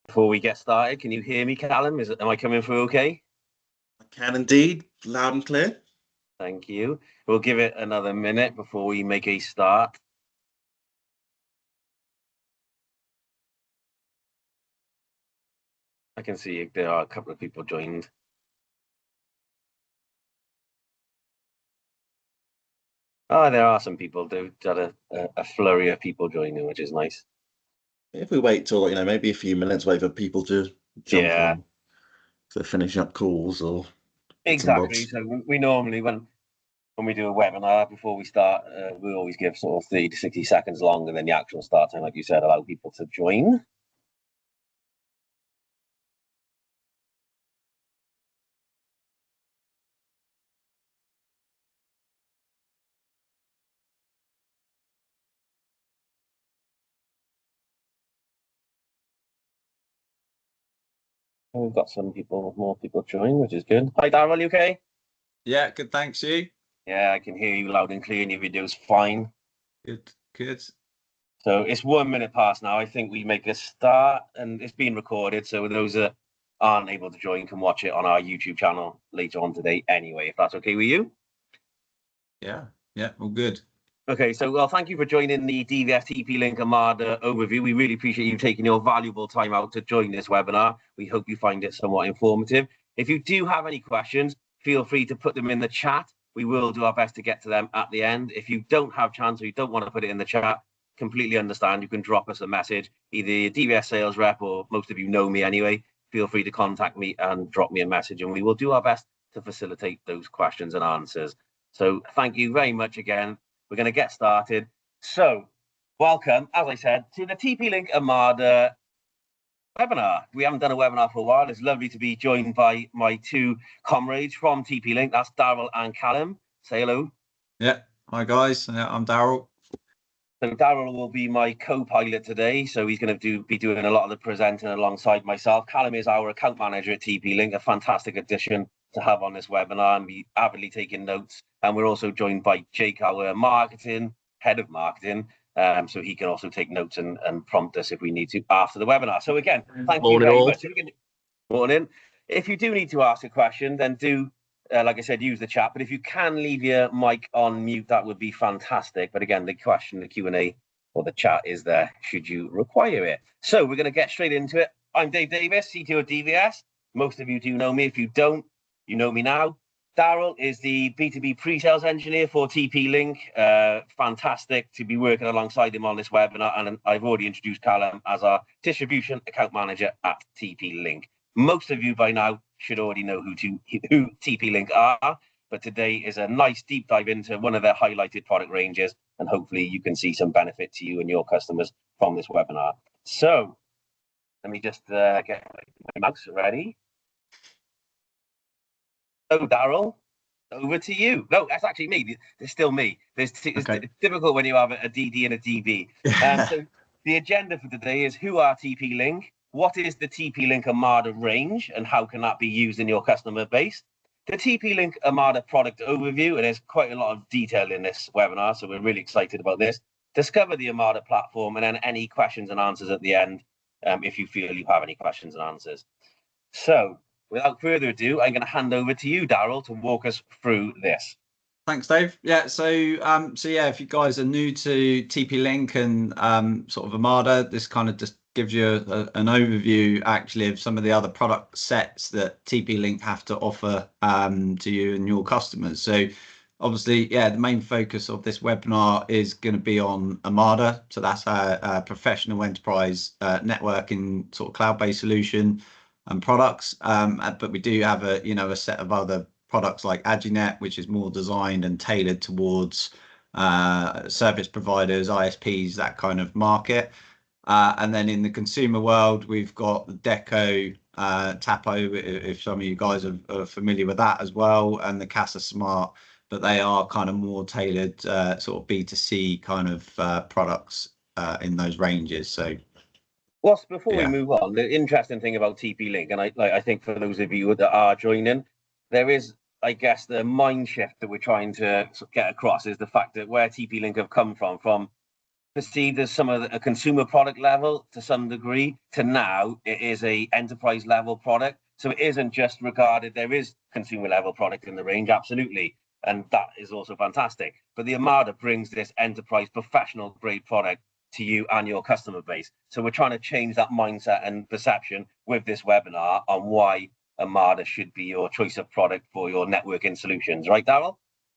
Before we get started, can you hear me, Callum? Am I coming through okay? I can indeed, loud and clear. Thank you. We'll give it another minute before we make a start. I can see there are a couple of people joined. Oh, there are some people. They've got a flurry of people joining, which is nice. If we wait till, maybe a few minutes, wait for people to jump on to finish up calls or exactly. So we normally, when we do a webinar, before we start, we always give sort of 30 to 60 seconds longer than the actual start time, like you said, allow people to join. We've got more people join, which is good. Hi, Darryl, you okay? Yeah, good. Thanks, you. Yeah, I can hear you loud and clear, and your video's fine. Good. So it's 1 minute past now. I think we make a start, and it's being recorded. So those that aren't able to join can watch it on our YouTube channel later on today anyway, if that's okay with you. Yeah, all good. Okay, so well, thank you for joining the DVS TP-Link Omada overview. We really appreciate you taking your valuable time out to join this webinar. We hope you find it somewhat informative. If you do have any questions, feel free to put them in the chat. We will do our best to get to them at the end. If you don't have chance or you don't want to put it in the chat, completely understand. You can drop us a message, either a DVS sales rep, or most of you know me anyway. Feel free to contact me and drop me a message, and we will do our best to facilitate those questions and answers. So thank you very much again. We're going to get started. So welcome, as I said, to the TP-Link Omada webinar. We haven't done a webinar for a while. It's lovely to be joined by my two comrades from TP-Link. That's Darryl and Callum. Say hello. Yeah, hi guys. I'm Darryl. So Darryl will be my co-pilot today. So he's going to be doing a lot of the presenting alongside myself. Callum is our account manager at TP-Link, a fantastic addition to have on this webinar and be avidly taking notes. And we're also joined by Jake, our head of marketing. So he can also take notes and prompt us if we need to after the webinar. So again, thank you very much. Morning. If you do need to ask a question, then do, like I said, use the chat. But if you can leave your mic on mute, that would be fantastic. But again, the question, the Q&A or the chat is there should you require it. So we're going to get straight into it. I'm Dave Davis, CTO at DVS. Most of you do know me. If you don't, you know me now. Darryl is the B2B pre-sales engineer for TP-Link. Fantastic to be working alongside him on this webinar. And I've already introduced Callum as our distribution account manager at TP-Link. Most of you by now should already know who TP-Link are, but today is a nice deep dive into one of their highlighted product ranges, and hopefully you can see some benefit to you and your customers from this webinar. So let me just get my mouse ready. So Darryl, over to you. No, that's actually me. It's still me. It's difficult when you have a DD and a DB. So the agenda for today is who are TP-Link? What is the TP-Link Omada range and how can that be used in your customer base? The TP-Link Omada product overview, and there's quite a lot of detail in this webinar, so we're really excited about this. Discover the Omada platform, and then any questions and answers at the end, if you feel you have any questions and answers. So without further ado, I'm going to hand over to you, Darryl, to walk us through this. Thanks, Dave. Yeah, so yeah, if you guys are new to TP-Link and sort of Omada, this kind of just gives you an overview actually of some of the other product sets that TP-Link have to offer to you and your customers. So obviously, yeah, the main focus of this webinar is going to be on Omada. So that's our professional enterprise networking sort of cloud-based solution and products. But we do have a set of other products like Aginet, which is more designed and tailored towards service providers, ISPs, that kind of market. And then in the consumer world, we've got the Deco, Tapo, if some of you guys are familiar with that as well, and the Casa Smart, but they are kind of more tailored sort of B2C kind of products in those ranges. So before we move on, the interesting thing about TP-Link, and I think for those of you that are joining, there is, I guess, the mind shift that we're trying to get across is the fact that where TP-Link have come from perceived as some of a consumer product level to some degree, to now it is a enterprise level product. So it isn't just regarded, there is consumer level product in the range, absolutely. And that is also fantastic. But the Omada brings this enterprise professional grade product to you and your customer base. So we're trying to change that mindset and perception with this webinar on why Omada should be your choice of product for your networking solutions. Right, Darryl?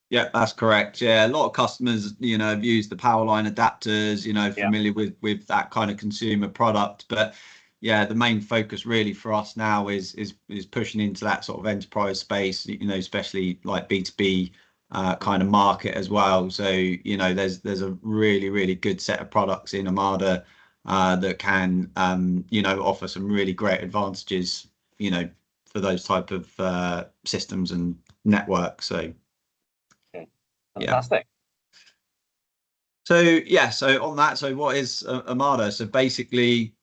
Yeah, that's correct. Yeah, a lot of customers, have used the power line adapters, familiar with that kind of consumer product. But yeah, the main focus really for us now is pushing into that sort of enterprise space, especially like B2B kind of market as well. So, there's a really, really good set of products in Omada that can, offer some really great advantages, for those type of systems and networks. So, fantastic. So on that, so what is Omada? So basically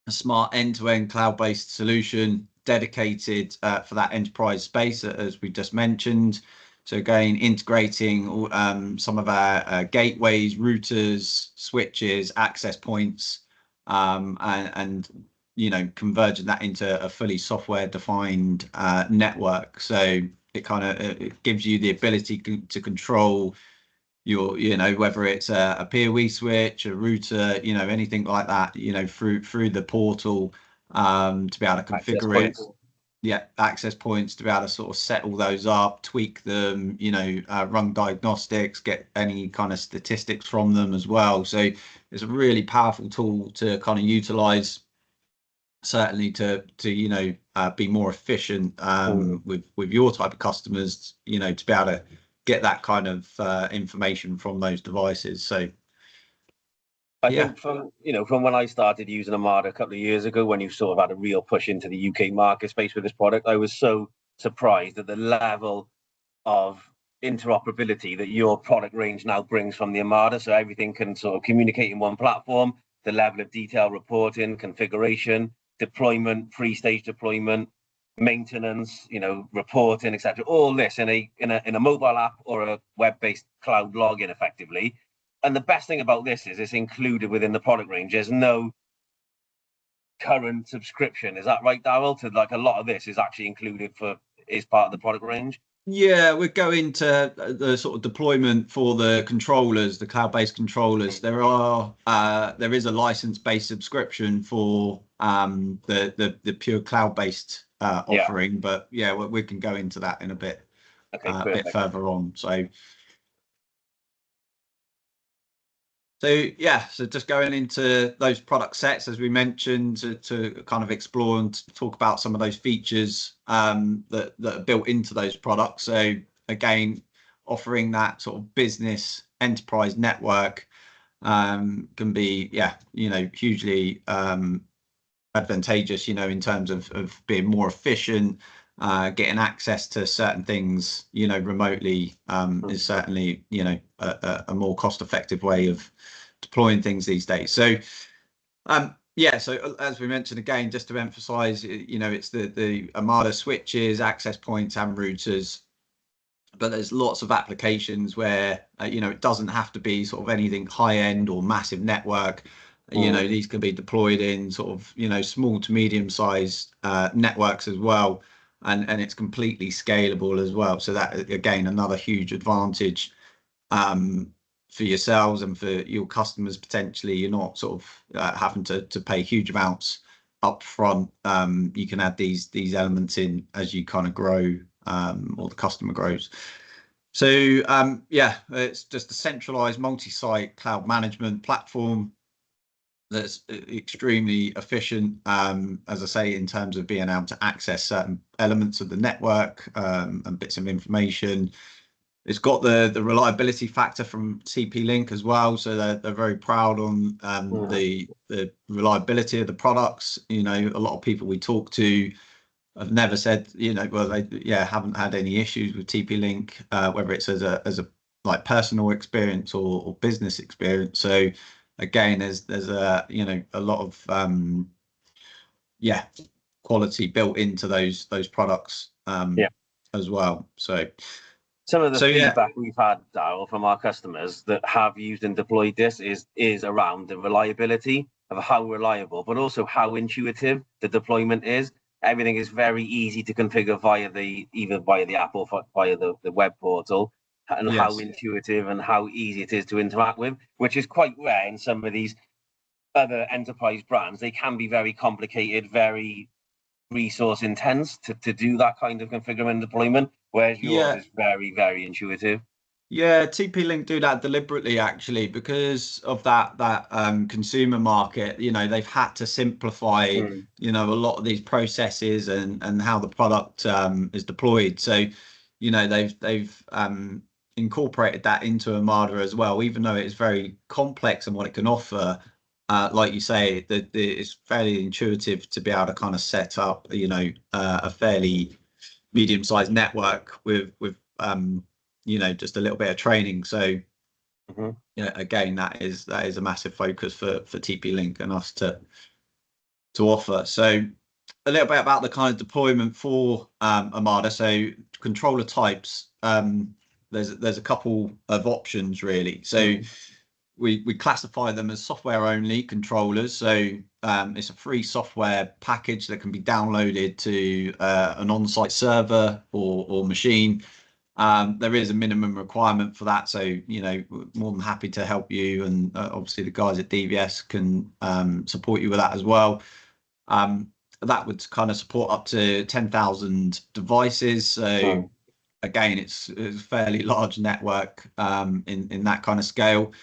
a smart end-to-end cloud-based solution dedicated for that enterprise space, as we just mentioned. So again, integrating some of our gateways, routers, switches, access points, and converging that into a fully software-defined network. So it gives you the ability to control your, whether it's a PoE switch, a router, anything like that, through the portal, to be able to configure it. Yeah, access points to be able to sort of set all those up, tweak them, run diagnostics, get any kind of statistics from them as well. So it's a really powerful tool to kind of utilize, certainly to be more efficient with your type of customers, to be able to get that kind of information from those devices. So I think from when I started using Omada a couple of years ago, when you sort of had a real push into the UK market space with this product, I was so surprised at the level of interoperability that your product range now brings from the Omada. So everything can sort of communicate in one platform, the level of detail reporting, configuration, deployment, pre-stage deployment, maintenance, reporting, etc. All this in a mobile app or a web-based cloud login effectively. And the best thing about this is it's included within the product range. There's no current subscription. Is that right, Darryl? To like a lot of this is actually included is part of the product range. Yeah, we're going to the sort of deployment for the controllers, the cloud-based controllers. There is a license-based subscription for the pure cloud-based offering, but yeah, we can go into that in a bit further on. So just going into those product sets, as we mentioned, to kind of explore and talk about some of those features that are built into those products. So again, offering that sort of business enterprise network can be, hugely advantageous, in terms of being more efficient, getting access to certain things, remotely is certainly, a more cost-effective way of deploying things these days. So, so as we mentioned, again, just to emphasize, it's the Omada switches, access points, and routers. But there's lots of applications where, it doesn't have to be sort of anything high-end or massive network. These can be deployed in sort of, small to medium-sized networks as well. And it's completely scalable as well. So that, again, another huge advantage for yourselves and for your customers. Potentially, you're not sort of having to pay huge amounts up front. You can add these elements in as you kind of grow, or the customer grows. So it's just a centralized multi-site cloud management platform that's extremely efficient, as I say, in terms of being able to access certain elements of the network and bits of information. It's got the reliability factor from TP-Link as well, so they're very proud on the reliability of the products. A lot of people we talk to have never said, well, they haven't had any issues with TP-Link, whether it's as a like personal experience or business experience. So again, there's a lot of quality built into those products as well. So Some of the feedback we've had, Darryl, from our customers that have used and deployed this is around the reliability of how reliable, but also how intuitive the deployment is. Everything is very easy to configure either via the app or via the web portal, and how intuitive and how easy it is to interact with, which is quite rare in some of these other enterprise brands. They can be very complicated, very resource intense to do that kind of configuration and deployment, whereas yours is very, very intuitive. Yeah, TP-Link do that deliberately, actually, because of that consumer market. You know, they've had to simplify, you know, a lot of these processes and how the product is deployed. So, you know, they've incorporated that into Omada as well, even though it's very complex and what it can offer. Like you say, it's fairly intuitive to be able to kind of set up, you know, a fairly medium-sized network with you know, just a little bit of training. So yeah, again, that is a massive focus for TP-Link and us to offer. So a little bit about the kind of deployment for Omada. So controller types, there's a couple of options really. So we classify them as software only controllers. So it's a free software package that can be downloaded to an on-site server or machine. There is a minimum requirement for that, so you know, more than happy to help you, and obviously the guys at DVS can support you with that as well. That would kind of support up to 10,000 devices. So again, it's a fairly large network in that kind of scale.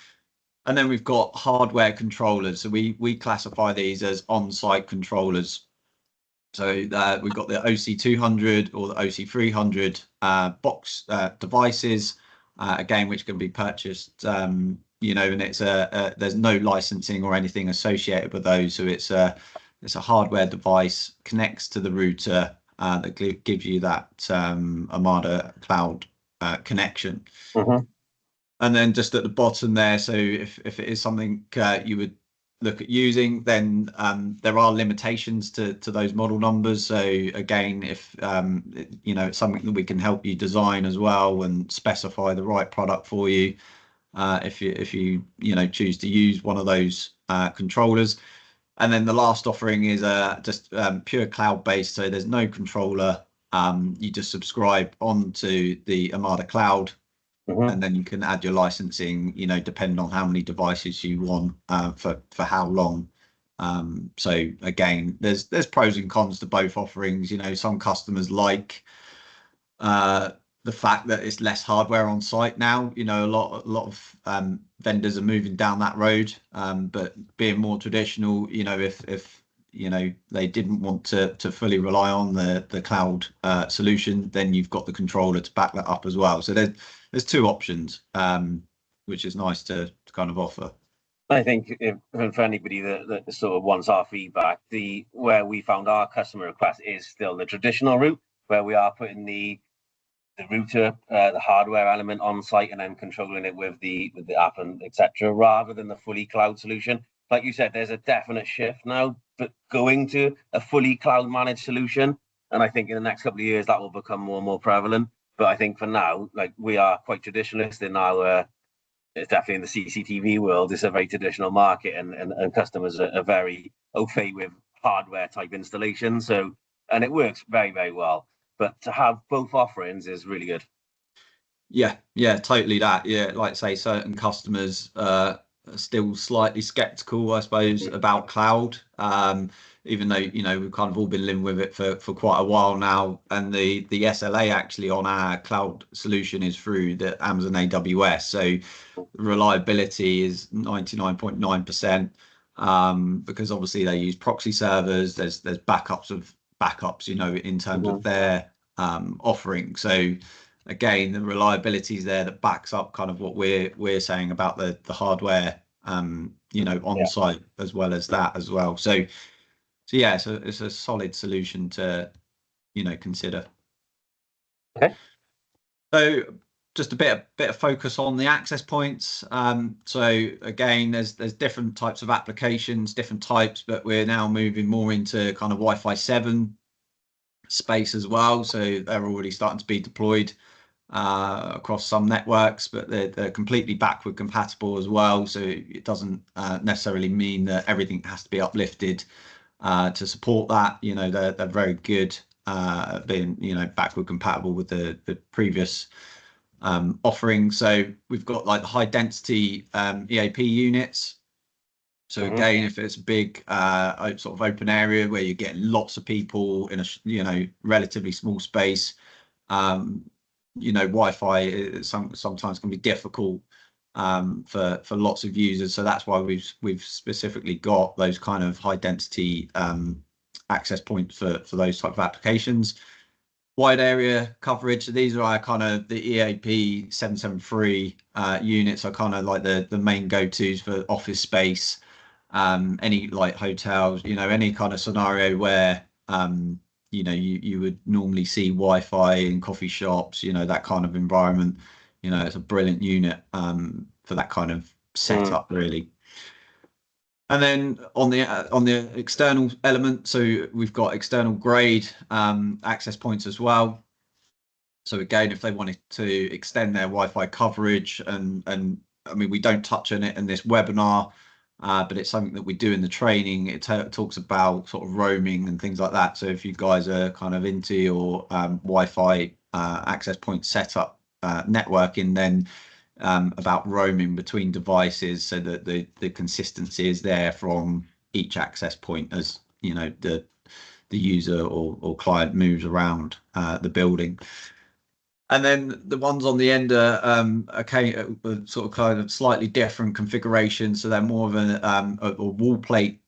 And then we've got hardware controllers. So we classify these as on-site controllers. So we've got the OC200 or the OC300 box devices, again, which can be purchased, you know, and it's there's no licensing or anything associated with those. So it's a hardware device, connects to the router that gives you that Omada cloud connection. And then just at the bottom there, so if it is something you would look at using, then there are limitations to those model numbers. So again, if you know, it's something that we can help you design as well and specify the right product for you, if you know, choose to use one of those controllers. And then the last offering is just pure cloud based, so there's no controller. You just subscribe onto the Omada cloud. And then you can add your licensing, you know, depending on how many devices you want for how long. So again, there's pros and cons to both offerings. You know, some customers like the fact that it's less hardware on site now. You know, a lot of vendors are moving down that road, but being more traditional, you know, if you know, they didn't want to fully rely on the cloud solution, then you've got the controller to back that up as well. So there's two options, which is nice to kind of offer. I think for anybody that sort of wants our feedback, where we found our customer request is still the traditional route, where we are putting the router, the hardware element on site, and then controlling it with the app and etc., rather than the fully cloud solution. Like you said, there's a definite shift now, but going to a fully cloud managed solution, and I think in the next couple of years that will become more and more prevalent. But I think for now, like, we are quite traditionalist in our, it's definitely in the CCTV world, it's a very traditional market, and customers are very au fait with hardware type installation. So, and it works very, very well. But to have both offerings is really good. Yeah, totally that. Yeah, like I say, certain customers are still slightly skeptical, I suppose, about cloud. Even though, you know, we've kind of all been living with it for quite a while now, and the SLA actually on our cloud solution is through the Amazon AWS, so reliability is 99.9%, because obviously they use proxy servers. There's backups of backups, you know, in terms of their offering. So again, the reliability is there that backs up kind of what we're saying about the hardware, you know, on site, as well as that as well. So yeah, so it's a solid solution to, you know, consider. Okay. So just a bit of focus on the access points. So again, there's different types of applications, different types, but we're now moving more into kind of Wi-Fi 7 space as well. So they're already starting to be deployed. across some networks, but they're completely backward compatible as well. So it doesn't necessarily mean that everything has to be uplifted to support that. You know, they're very good being, you know, backward compatible with the previous offering. So we've got like the high density EAP units. So again, if it's a big sort of open area where you're getting lots of people in a, you know, relatively small space, you know, Wi-Fi sometimes can be difficult for lots of users. So that's why we've specifically got those kind of high density access points for those type of applications. Wide area coverage. So these are our kind of the EAP 773 units are kind of like the main go-tos for office space. Any like hotels, you know, any kind of scenario where you know, you would normally see Wi-Fi in coffee shops, you know, that kind of environment. You know, it's a brilliant unit for that kind of setup, really. And then on the external element, so we've got external grade access points as well. So again, if they wanted to extend their Wi-Fi coverage, and I mean, we don't touch on it in this webinar, but it's something that we do in the training. It talks about sort of roaming and things like that. So if you guys are kind of into your Wi-Fi access point setup networking, then about roaming between devices so that the consistency is there from each access point as, you know, the user or client moves around the building. And then the ones on the end are sort of kind of slightly different configuration. So they're more of a wall plate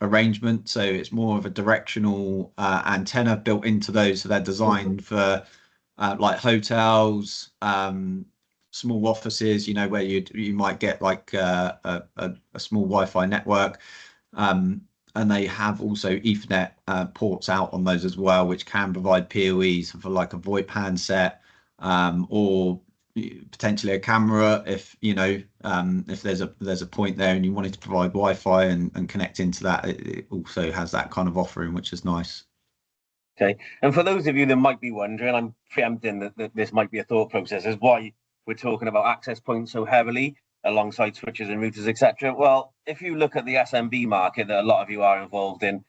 arrangement. So it's more of a directional antenna built into those. So they're designed for like hotels, small offices, you know, where you might get like a small Wi-Fi network. And they have also Ethernet ports out on those as well, which can provide PoEs for like a VoIP handset, or potentially a camera if, you know, if there's a point there and you wanted to provide Wi-Fi and connect into that. It also has that kind of offering, which is nice. Okay, and for those of you that might be wondering, I'm preempting that this might be a thought process, is why we're talking about access points so heavily alongside switches and routers, etc. Well, if you look at the SMB market that a lot of you are involved in,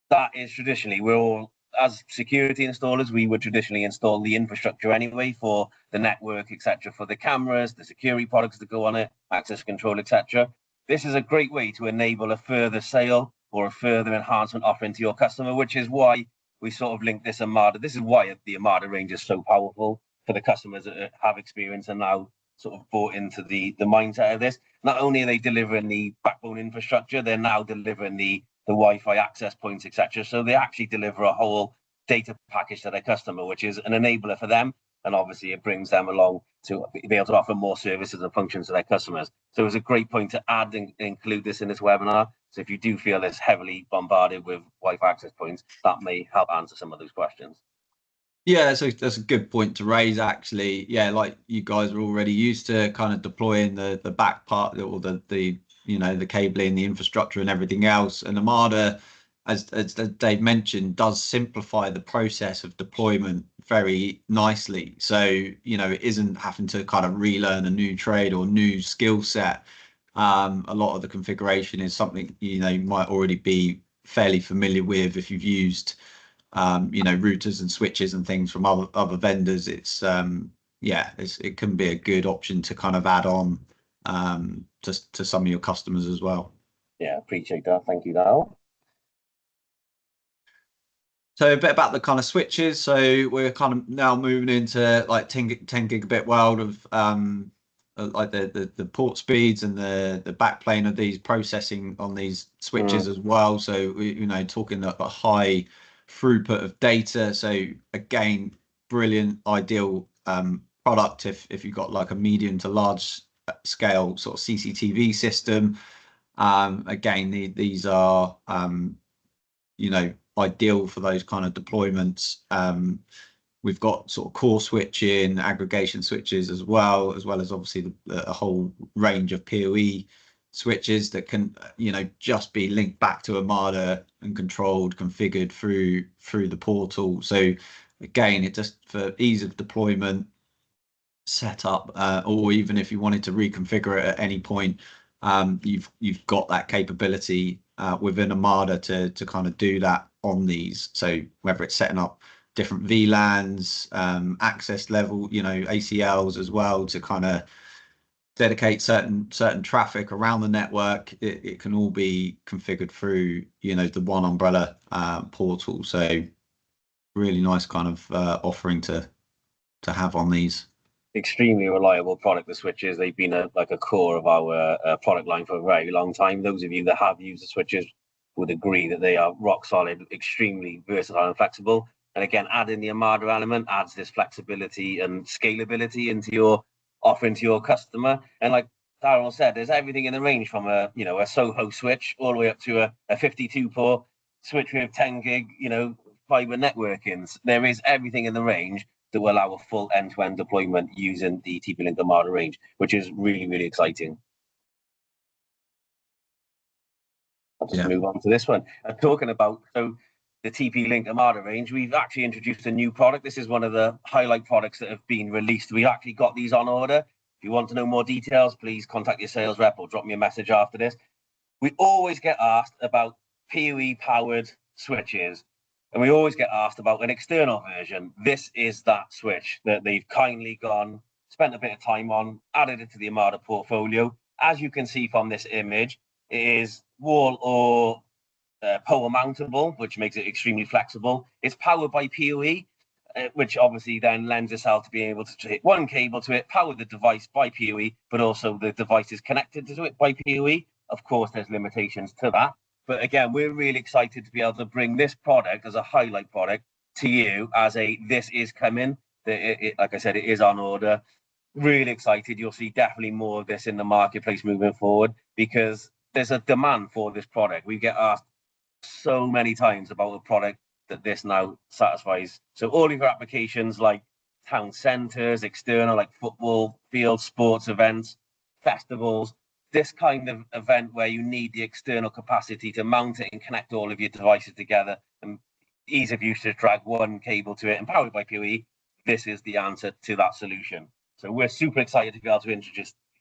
that is traditionally, we're all, as security installers, we would traditionally install the infrastructure anyway for the network, etc., for the cameras, the security products that go on it, access control, etc. This is a great way to enable a further sale or a further enhancement offering to your customer, which is why we sort of link this Omada. This is why the Omada range is so powerful for the customers that have experience and now sort of bought into the mindset of this. Not only are they delivering the backbone infrastructure, they're now delivering the Wi-Fi access points, etc. So they actually deliver a whole data package to their customer, which is an enabler for them. And obviously it brings them along to be able to offer more services and functions to their customers. So it's a great point to add and include this in this webinar. So if you do feel it's heavily bombarded with Wi-Fi access points, that may help answer some of those questions. Yeah, so that's a good point to raise, actually. Yeah, like you guys are already used to kind of deploying the back part or the you know, the cabling, the infrastructure and everything else. And Omada, as Dave mentioned, does simplify the process of deployment very nicely. So, you know, it isn't having to kind of relearn a new trade or new skill set. A lot of the configuration is something, you know, you might already be fairly familiar with if you've used you know, routers and switches and things from other vendors. It's yeah, it can be a good option to kind of add on to some of your customers as well. Yeah, appreciate that. Thank you, Dal. So a bit about the kind of switches. So we're kind of now moving into like 10 gigabit world of like the port speeds and the backplane of these processing on these switches as well. So we, you know, talking a high throughput of data. So again, brilliant, ideal product if you've got like a medium to large scale sort of CCTV system. Again, these are you know, ideal for those kind of deployments. We've got sort of core switching, aggregation switches as well as obviously a whole range of PoE switches that can, you know, just be linked back to Omada and controlled, configured through the portal. So again, it just for ease of deployment, set up, or even if you wanted to reconfigure it at any point, you've got that capability within Omada to kind of do that on these. So whether it's setting up different VLANs, access level, ACLs as well, to kind of dedicate certain traffic around the network, it can all be configured through the one umbrella portal. So really nice kind of offering to have on these. Extremely reliable product, the switches. They've been a core of our product line for a very long time. Those of you that have used the switches would agree that they are rock solid, extremely versatile and flexible. And again, adding the Omada element adds this flexibility and scalability into your offering to your customer. And like Darryl said, there's everything in the range from a Soho switch all the way up to a 52 port switch with 10 gig fiber networkings. There is everything in the range that will allow a full end-to-end deployment using the TP-Link Omada range, which is really, really exciting. I'll just move on to this one. Talking about the TP-Link Omada range, we've actually introduced a new product. This is one of the highlight products that have been released. We actually got these on order. If you want to know more details, please contact your sales rep or drop me a message after this. We always get asked about PoE-powered switches, and we always get asked about an external version. This is that switch that they've kindly spent a bit of time on, added it to the Omada portfolio. As you can see from this image, it is wall or pole mountable, which makes it extremely flexible. It's powered by PoE, which obviously then lends itself to being able to hit one cable to it, power the device by PoE, but also the device is connected to it by PoE. Of course, there's limitations to that. But again, we're really excited to be able to bring this product as a highlight product to you as this is coming. Like I said, it is on order. Really excited. You'll see definitely more of this in the marketplace moving forward because there's a demand for this product. We get asked so many times about a product that this now satisfies. So all of your applications like town centres, external like football fields, sports events, festivals, this kind of event where you need the external capacity to mount it and connect all of your devices together and ease of use to drag one cable to it and powered by PoE, this is the answer to that solution. So we're super excited to be able to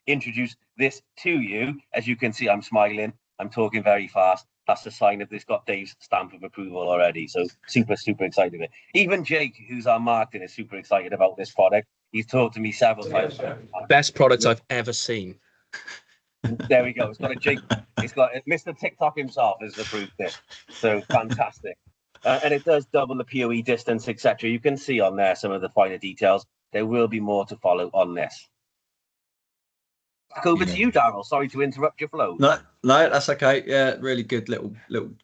introduce this to you. As you can see, I'm smiling, I'm talking very fast. That's a sign that this got Dave's stamp of approval already. So super, super excited about it. Even Jake, who's our marketing, is super excited about this product. He's talked to me several times. Best product I've ever seen. There we go. It's got Mr. TikTok himself has approved this. So fantastic. And it does double the PoE distance, etc. You can see on there some of the finer details. There will be more to follow on this. Back over to you, Darryl. Sorry to interrupt your flow. No, that's okay. Yeah, really good little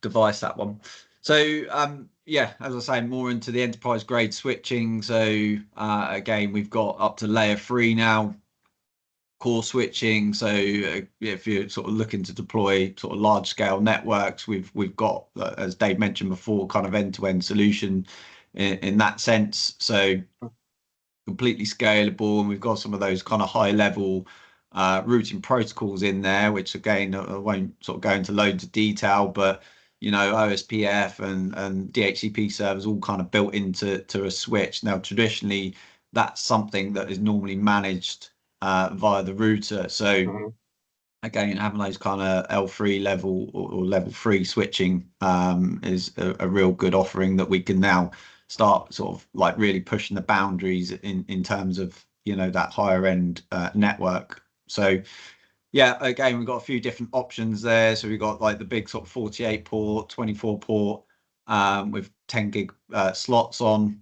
device, that one. So as I say, more into the enterprise grade switching. So again, we've got up to layer 3 now, core switching. So if you're sort of looking to deploy sort of large scale networks, we've got, as Dave mentioned before, kind of end-to-end solution in that sense. So completely scalable, and we've got some of those kind of high level routing protocols in there, which again I won't sort of go into loads of detail, but OSPF and DHCP servers all kind of built into a switch. Now traditionally that's something that is normally managed via the router. So again, having those kind of L3 level or level 3 switching is a real good offering that we can now start sort of like really pushing the boundaries in terms of that higher end network. So yeah, again, we've got a few different options there. So we've got like the big sort of 48 port, 24 port with 10 gig slots on.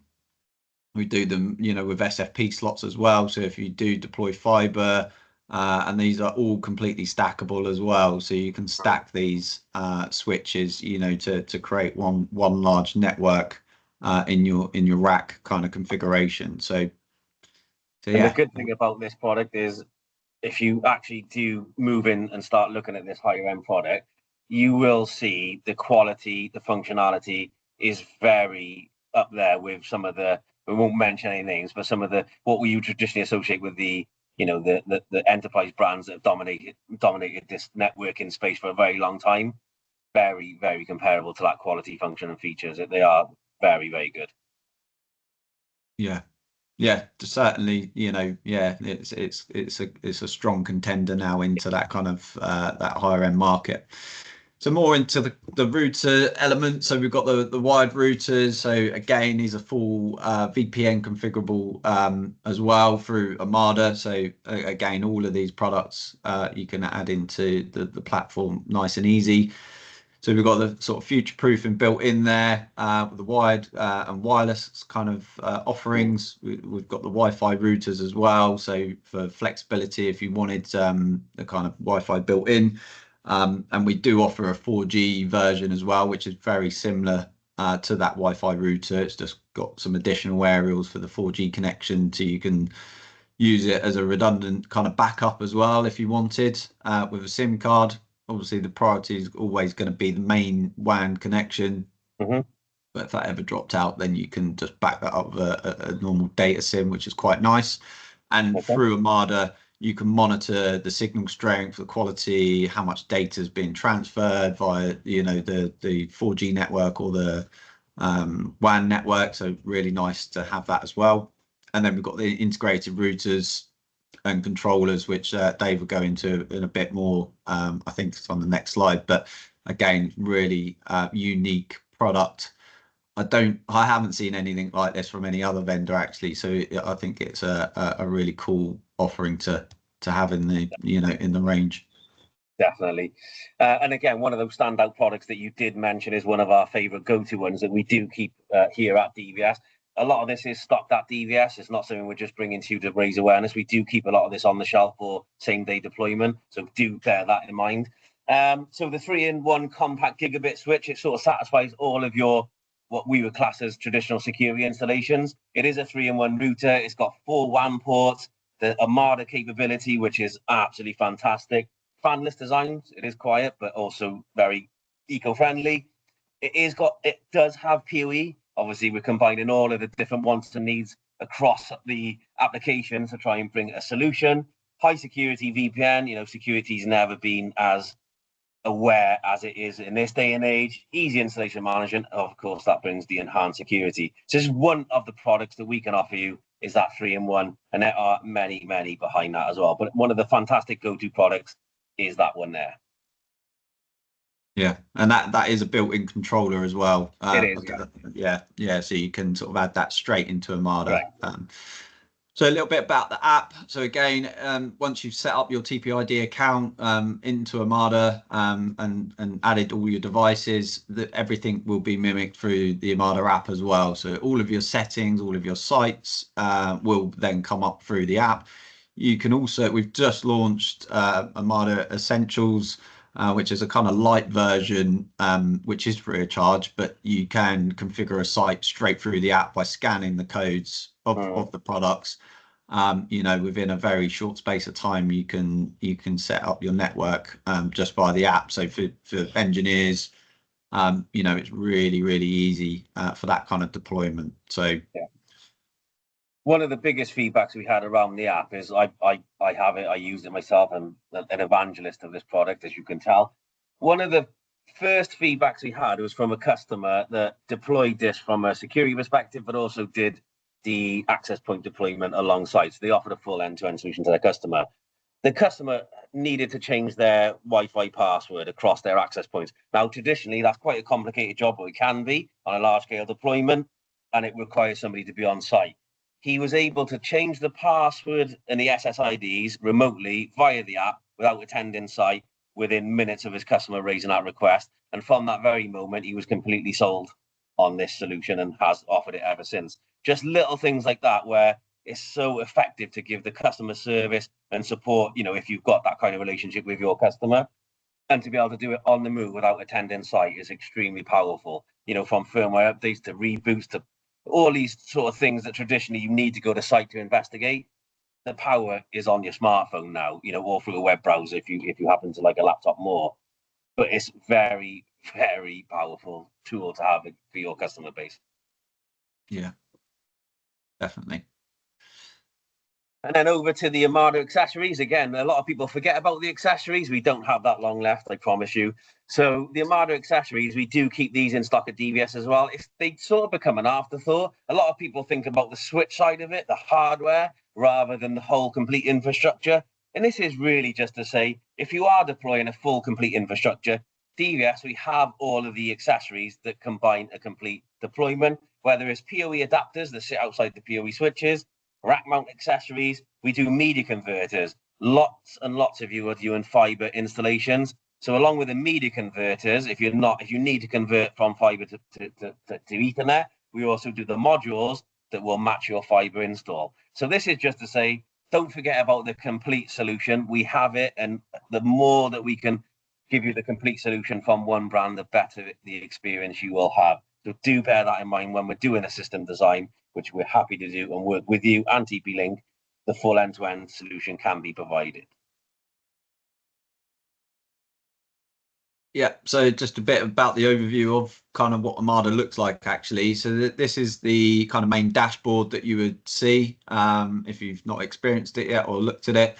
We do them, with SFP slots as well. So if you do deploy fiber, and these are all completely stackable as well. So you can stack these switches, to create one large network in your rack kind of configuration. So yeah. And the good thing about this product is if you actually do move in and start looking at this higher end product, you will see the quality, the functionality is very up there with some of the, we won't mention any names, but some of the what we traditionally associate with the enterprise brands that have dominated this networking space for a very long time. Very, very comparable to that quality, function, and features. They are very, very good. Yeah, Yeah, certainly, yeah, it's a strong contender now into that kind of that higher end market. So more into the router element. So we've got the wired routers. So again, these are full VPN configurable as well through Omada. So again, all of these products you can add into the platform nice and easy. So we've got the sort of future-proofing built in there with the wired and wireless kind of offerings. We've got the Wi-Fi routers as well. So for flexibility, if you wanted the kind of Wi-Fi built in, and we do offer a 4G version as well, which is very similar to that Wi-Fi router. It's just got some additional aerials for the 4G connection, so you can use it as a redundant kind of backup as well if you wanted with a SIM card. Obviously, the priority is always going to be the main WAN connection. Mm-hmm. But if that ever dropped out, then you can just back that up with a normal data SIM, which is quite nice. And through Omada, you can monitor the signal strength, the quality, how much data is being transferred via, the 4G network or the WAN network. So really nice to have that as well. And then we've got the integrated routers and controllers, which Dave will go into in a bit more. I think it's on the next slide, but again, really unique product. I haven't seen anything like this from any other vendor actually. So I think it's a really cool offering to have in the in the range. Definitely. And again, one of those standout products that you did mention is one of our favorite go-to ones that we do keep here at DVS. A lot of this is stocked at DVS. It's not something we're just bringing to you to raise awareness. We do keep a lot of this on the shelf for same-day deployment, so do bear that in mind. So the 3-in-1 compact gigabit switch, it sort of satisfies all of your what we would class as traditional security installations. It is a 3-in-1 router. It's got 4 WAN ports, the Omada capability, which is absolutely fantastic. Fanless designs. It is quiet, but also very eco-friendly. It does have PoE. Obviously, we're combining all of the different wants and needs across the application to try and bring a solution. High security VPN. Security's never been as aware as it is in this day and age. Easy installation management. Of course, that brings the enhanced security. So this is one of the products that we can offer you is that 3-in-1, and there are many, many behind that as well. But one of the fantastic go-to products is that one there. Yeah, and that is a built-in controller as well. It is, yeah. So you can sort of add that straight into Omada. Right. So a little bit about the app. So again, once you've set up your TP-ID account into Omada and added all your devices, everything will be mimicked through the Omada app as well. So all of your settings, all of your sites will then come up through the app. You can also, we've just launched Omada Essentials, which is a kind of light version, which is free of charge, but you can configure a site straight through the app by scanning the codes of the products. Within a very short space of time, you can set up your network just by the app. So for engineers, it's really, really easy for that kind of deployment. So yeah. One of the biggest feedbacks we had around the app is I have it, I use it myself. I'm an evangelist of this product, as you can tell. One of the first feedbacks we had was from a customer that deployed this from a security perspective, but also did the access point deployment alongside. So they offered a full end-to-end solution to their customer. The customer needed to change their Wi-Fi password across their access points. Now, traditionally, that's quite a complicated job, but it can be on a large-scale deployment, and it requires somebody to be on site. He was able to change the password and the SSIDs remotely via the app without attending site within minutes of his customer raising that request. And from that very moment, he was completely sold on this solution and has offered it ever since. Just little things like that where it's so effective to give the customer service and support, if you've got that kind of relationship with your customer, and to be able to do it on the move without attending site is extremely powerful. From firmware updates to reboots to all these sort of things that traditionally you need to go to site to investigate. The power is on your smartphone now, or through a web browser if you happen to like a laptop more. But it's very, very powerful tool to have for your customer base. Yeah, definitely. And then over to the Omada accessories. Again, a lot of people forget about the accessories. We don't have that long left, I promise you. So the Omada accessories, we do keep these in stock at DVS as well. They sort of become an afterthought. A lot of people think about the switch side of it, the hardware, rather than the whole complete infrastructure. And this is really just to say, if you are deploying a full complete infrastructure, DVS, we have all of the accessories that combine a complete deployment, whether it's PoE adapters that sit outside the PoE switches, rack mount accessories. We do media converters. Lots and lots of you are doing fiber installations. So along with the media converters, if you need to convert from fiber to Ethernet, we also do the modules that will match your fiber install. So this is just to say, don't forget about the complete solution. We have it, and the more that we can give you the complete solution from one brand, the better the experience you will have. So do bear that in mind when we're doing a system design, which we're happy to do and work with you and TP-Link. The full end-to-end solution can be provided. Yeah, so just a bit about the overview of kind of what Omada looks like, actually. So this is the kind of main dashboard that you would see if you've not experienced it yet or looked at it.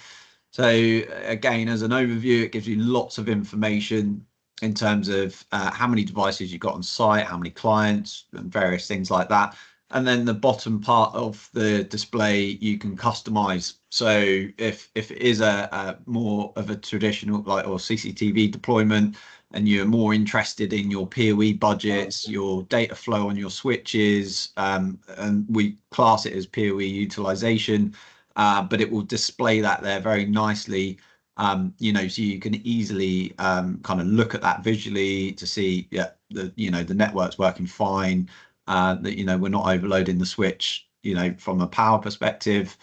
So again, as an overview, it gives you lots of information in terms of how many devices you've got on site, how many clients, and various things like that. And then the bottom part of the display you can customize. So if it is a more of a traditional or CCTV deployment, and you're more interested in your PoE budgets, your data flow on your switches, and we class it as PoE utilization, but it will display that there very nicely, so you can easily kind of look at that visually to see, the network's working fine, that, we're not overloading the switch, from a power perspective.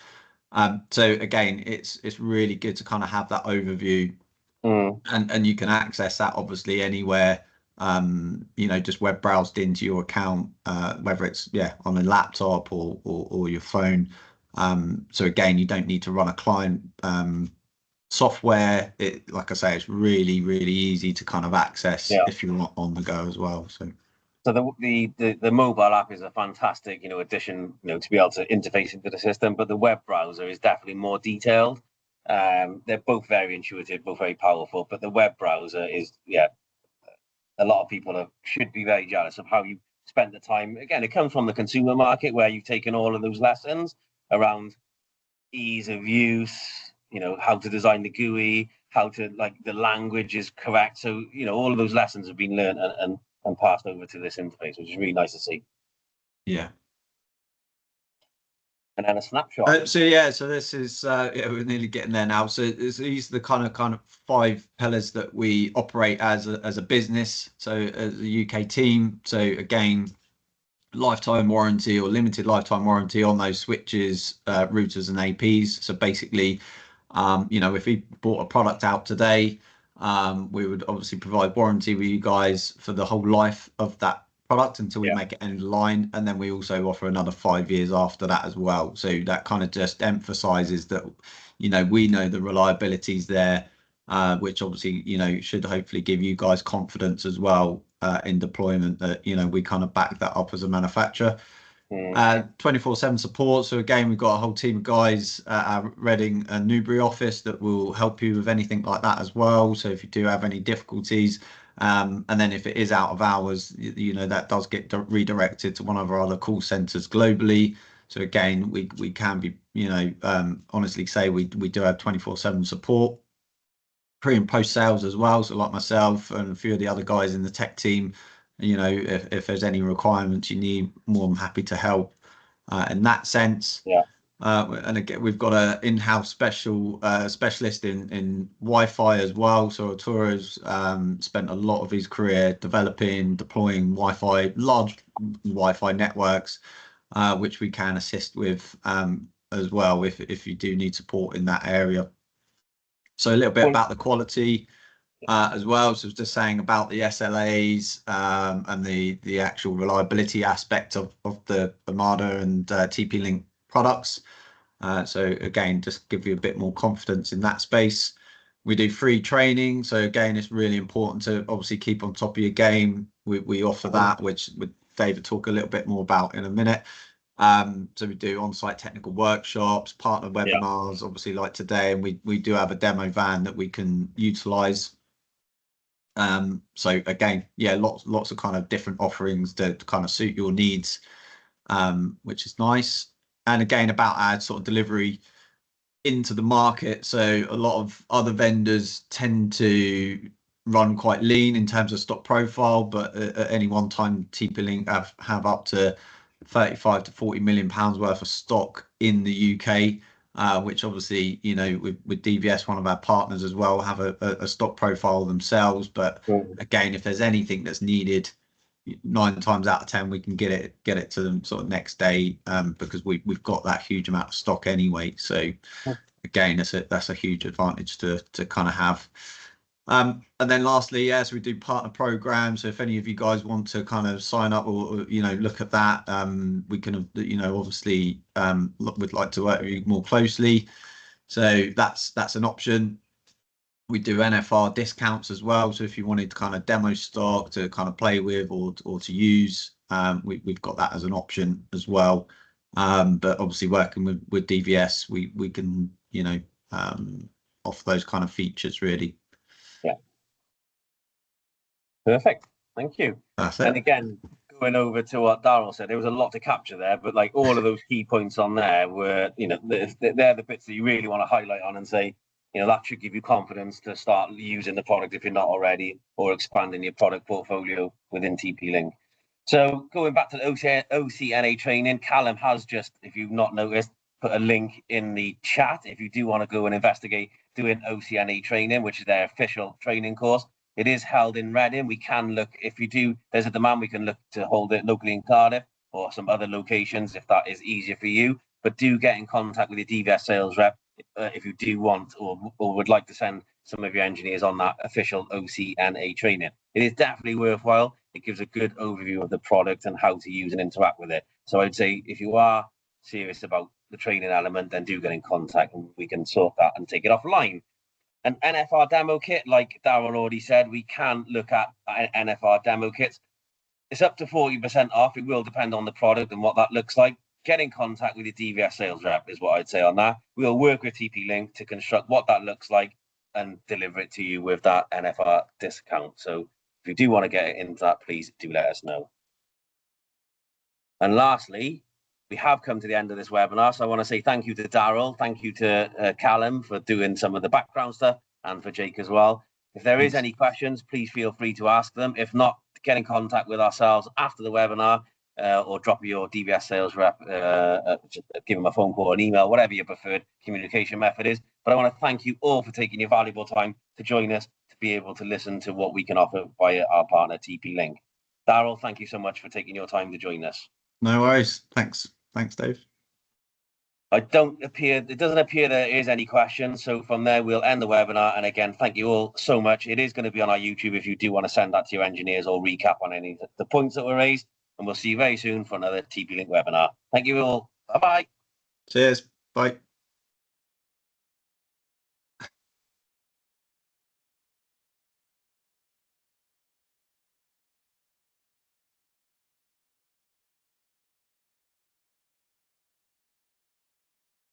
So again, it's really good to kind of have that overview. And you can access that obviously anywhere, just web browsed into your account, whether it's on a laptop or your phone. So again, you don't need to run a client software. Like I say, it's really, really easy to kind of access if you're not on the go as well. So the mobile app is a fantastic, addition, to be able to interface into the system, but the web browser is definitely more detailed. They're both very intuitive, both very powerful, but the web browser is, a lot of people should be very jealous of how you spend the time. Again, it comes from the consumer market where you've taken all of those lessons around ease of use, how to design the GUI, how to, the language is correct. So, all of those lessons have been learned and passed over to this interface, which is really nice to see. Yeah. And then a snapshot. So this is we're nearly getting there now. So these are the kind of 5 pillars that we operate as a business. So as a UK team. So again, lifetime warranty or limited lifetime warranty on those switches, routers and APs. So basically, if we bought a product out today, we would obviously provide warranty with you guys for the whole life of that product until we make it end of line, and then we also offer another 5 years after that as well. So that kind of just emphasizes that we know the reliability is there, which obviously should hopefully give you guys confidence as well in deployment, that we kind of back that up as a manufacturer. 24/7 support. So again, we've got a whole team of guys at our Reading and Newbury office that will help you with anything like that as well. So if you do have any difficulties, and then if it is out of hours, that does get redirected to one of our other call centers globally. So again, we can be, honestly say we do have 24/7 support, pre and post sales as well. So like myself and a few of the other guys in the tech team, if there's any requirements you need, more than happy to help in that sense. And again, we've got an in-house specialist in Wi-Fi as well. So Arturo's spent a lot of his career deploying Wi-Fi, large Wi-Fi networks, which we can assist with as well if you do need support in that area. So a little bit about the quality as well. So just saying about the SLAs and the actual reliability aspect of the Omada and TP-Link products. So again, just give you a bit more confidence in that space. We do free training. So again, it's really important to obviously keep on top of your game. We offer that, which David talk a little bit more about in a minute. So we do on-site technical workshops, partner webinars, obviously like today, and we do have a demo van that we can utilize. So again, yeah, lots of kind of different offerings to kind of suit your needs, which is nice. And again, about our sort of delivery into the market. So a lot of other vendors tend to run quite lean in terms of stock profile, but at any one time, TP-Link have up to 35 to 40 million pounds worth of stock in the UK, which obviously, you know, with DVS, one of our partners as well, have a stock profile themselves. But again, if there's anything that's needed, 9 times out of 10 we can get it to them sort of next day, because we've got that huge amount of stock anyway. So again, that's a huge advantage to kind of have. And then lastly, yes, we do partner programs. So if any of you guys want to kind of sign up or you know, look at that, we can, you know, obviously would like to work with you more closely. So that's an option. We do NFR discounts as well. So if you wanted to kind of demo stock to kind of play with or to use, we've got that as an option as well. But obviously working with DVS, we can, you know, offer those kind of features really. Yeah. Perfect. Thank you. That's it. And again, going over to what Darryl said, there was a lot to capture there, but like all of those key points on there were, you know, they're the bits that you really want to highlight on and say, you know, that should give you confidence to start using the product if you're not already, or expanding your product portfolio within TP-Link. So going back to the OCNA training, Callum has just, if you've not noticed, put a link in the chat if you do want to go and investigate doing OCNA training, which is their official training course. It is held in Reading. We can look, if you do, there's a demand, we can look to hold it locally in Cardiff or some other locations if that is easier for you. But do get in contact with your DVS sales rep if you do want or would like to send some of your engineers on that official OCNA training. It is definitely worthwhile. It gives a good overview of the product and how to use and interact with it. So I'd say if you are serious about the training element, then do get in contact and we can sort that and take it offline. An NFR demo kit, like Darryl already said, we can look at NFR demo kits. It's up to 40% off. It will depend on the product and what that looks like. Get in contact with your DVS sales rep is what I'd say on that. We'll work with TP-Link to construct what that looks like and deliver it to you with that NFR discount. So if you do want to get into that, please do let us know. And lastly, we have come to the end of this webinar. So I want to say thank you to Darryl. Thank you to Callum for doing some of the background stuff, and for Jake as well. If there is any questions, please feel free to ask them. If not, get in contact with ourselves after the webinar, or drop your DVS sales rep, just give them a phone call, an email, whatever your preferred communication method is. But I want to thank you all for taking your valuable time to join us, to be able to listen to what we can offer via our partner TP-Link. Darryl, thank you so much for taking your time to join us. No worries. Thanks, Dave. It doesn't appear there is any questions. So from there, we'll end the webinar. And again, thank you all so much. It is going to be on our YouTube if you do want to send that to your engineers or recap on any of the points that were raised. And we'll see you very soon for another TP-Link webinar. Thank you all. Bye-bye. Cheers. Bye.